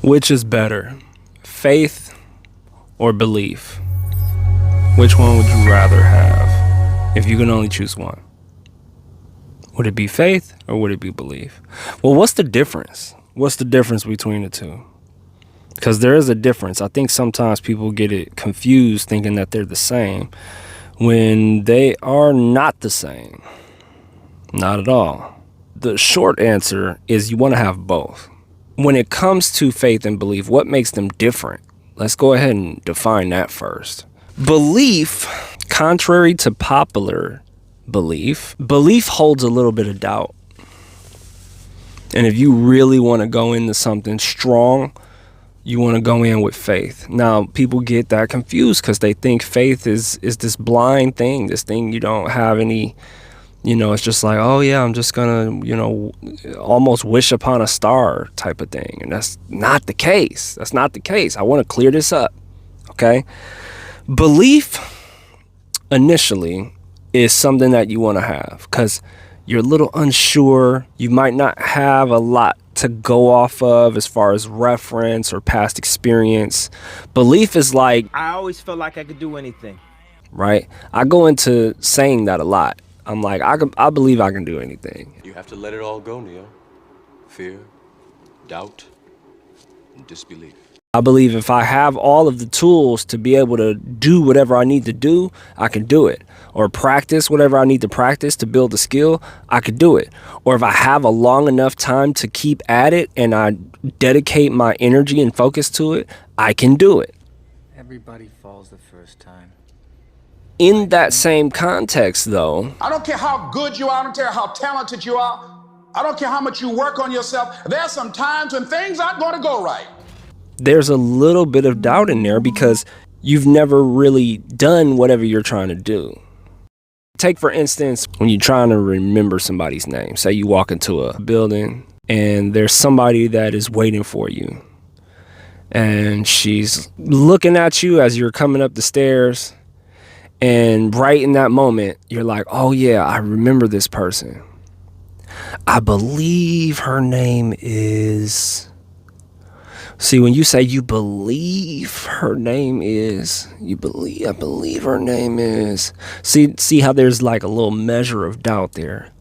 Which is better, faith or belief? Which one would you rather have if you can only choose one? Would it be faith or would it be belief? Well, what's the difference? What's the difference between the two? Because there is a difference. I think sometimes people get it confused thinking that they're the same when they are not the same. Not at all. The short answer is you want to have both. When it comes to faith and belief, what makes them different? Let's go ahead and define that first. Belief, contrary to popular belief holds a little bit of doubt. And if you really want to go into something strong, you want to go in with faith. Now, people get that confused because they think faith is this blind thing, this thing you don't have any, it's just like, oh yeah, I'm just gonna, almost wish upon a star type of thing. And that's not the case. That's not the case. I want to clear this up. Okay. Belief initially is something that you want to have because you're a little unsure. You might not have a lot to go off of as far as reference or past experience. Belief is like, I always felt like I could do anything. Right? I go into saying that a lot. I'm like, I believe I can do anything. You have to let it all go, Neo. Fear, doubt, and disbelief. I believe if I have all of the tools to be able to do whatever I need to do, I can do it. Or practice whatever I need to practice to build a skill, I could do it. Or if I have a long enough time to keep at it and I dedicate my energy and focus to it, I can do it. Everybody falls the first time. In that same context, though, I don't care how good you are, I don't care how talented you are, I don't care how much you work on yourself, there's some times when things aren't going to go right. There's a little bit of doubt in there because you've never really done whatever you're trying to do. Take, for instance, when you're trying to remember somebody's name. Say you walk into a building and there's somebody that is waiting for you. And she's looking at you as you're coming up the stairs. And right in that moment, you're like, oh yeah, I remember this person. I believe her name is... See, when you say you believe her name is, I believe her name is. See how there's like a little measure of doubt there.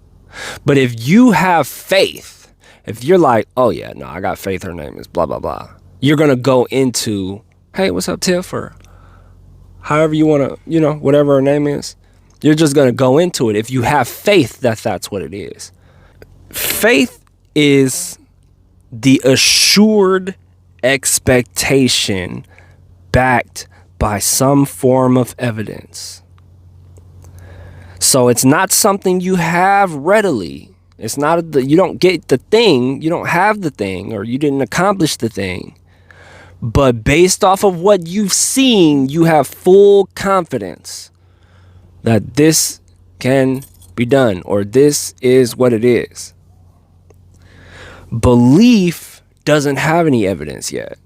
But if you have faith, if you're like, oh yeah, no, I got faith, her name is blah, blah, blah. You're going to go into, hey, what's up, Tiff? Or however you want to, whatever her name is. You're just going to go into it if you have faith that that's what it is. Faith is the assured expectation backed by some form of evidence. So it's not something you have readily. It's not you don't get the thing, you don't have the thing, or you didn't accomplish the thing. But based off of what you've seen, you have full confidence that this can be done, or this is what it is. Belief doesn't have any evidence yet.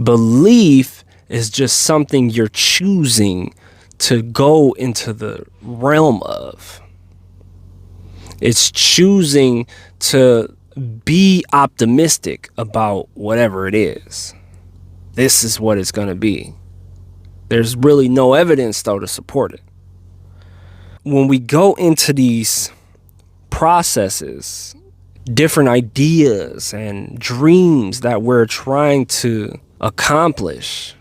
Belief is just something you're choosing to go into the realm of. It's choosing to be optimistic about whatever it is. This is what it's going to be. There's really no evidence, though, to support it. When we go into these processes, different ideas and dreams that we're trying to accomplish,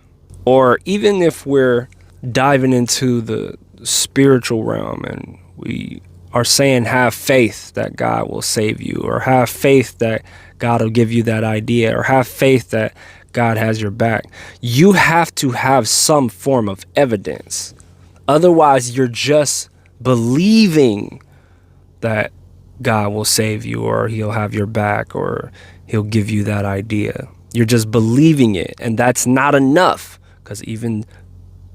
or even if we're diving into the spiritual realm and we are saying have faith that God will save you, or have faith that God will give you that idea, or have faith that God has your back, you have to have some form of evidence. Otherwise, you're just believing that God will save you, or he'll have your back, or he'll give you that idea. You're just believing it, and that's not enough, because even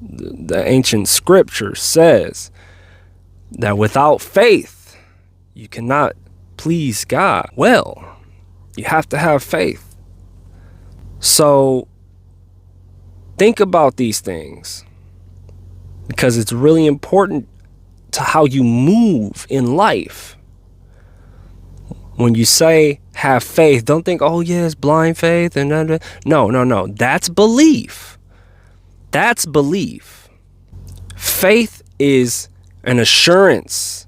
the ancient scripture says that without faith, you cannot please God. Well, you have to have faith. So think about these things, because it's really important to how you move in life. When you say have faith, don't think, oh yeah, it's blind faith and no. That's belief. That's belief. Faith is an assurance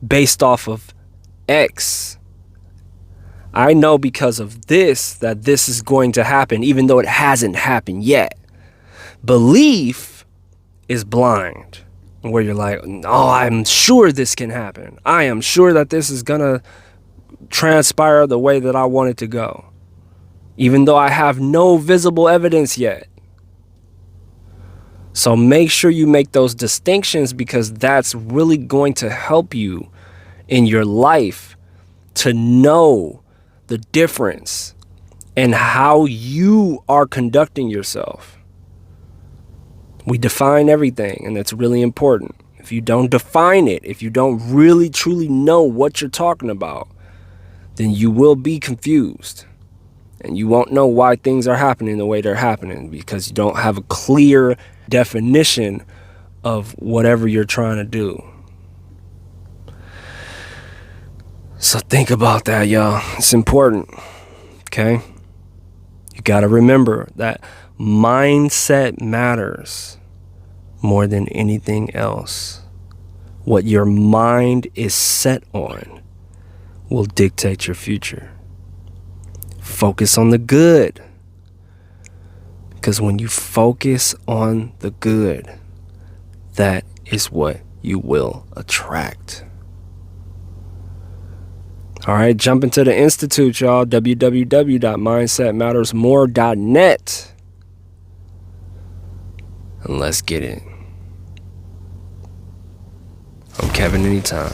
based off of X. I know because of this that this is going to happen, even though it hasn't happened yet. Belief is blind, where you're like, oh, I'm sure this can happen. I am sure that this is gonna transpire the way that I want it to go, even though I have no visible evidence yet. So make sure you make those distinctions, because that's really going to help you in your life to know the difference and how you are conducting yourself. We define everything, and that's really important. If you don't define it, if you don't really truly know what you're talking about, then you will be confused, and you won't know why things are happening the way they're happening, because you don't have a clear definition of whatever you're trying to do. So think about that, y'all. It's important, okay? You got to remember that mindset matters more than anything else. What your mind is set on will dictate your future. Focus on the good, because when you focus on the good, that is what you will attract. All right, jump into the Institute, y'all. www.mindsetmattersmore.net. And let's get it. I'm Kevin Anytime.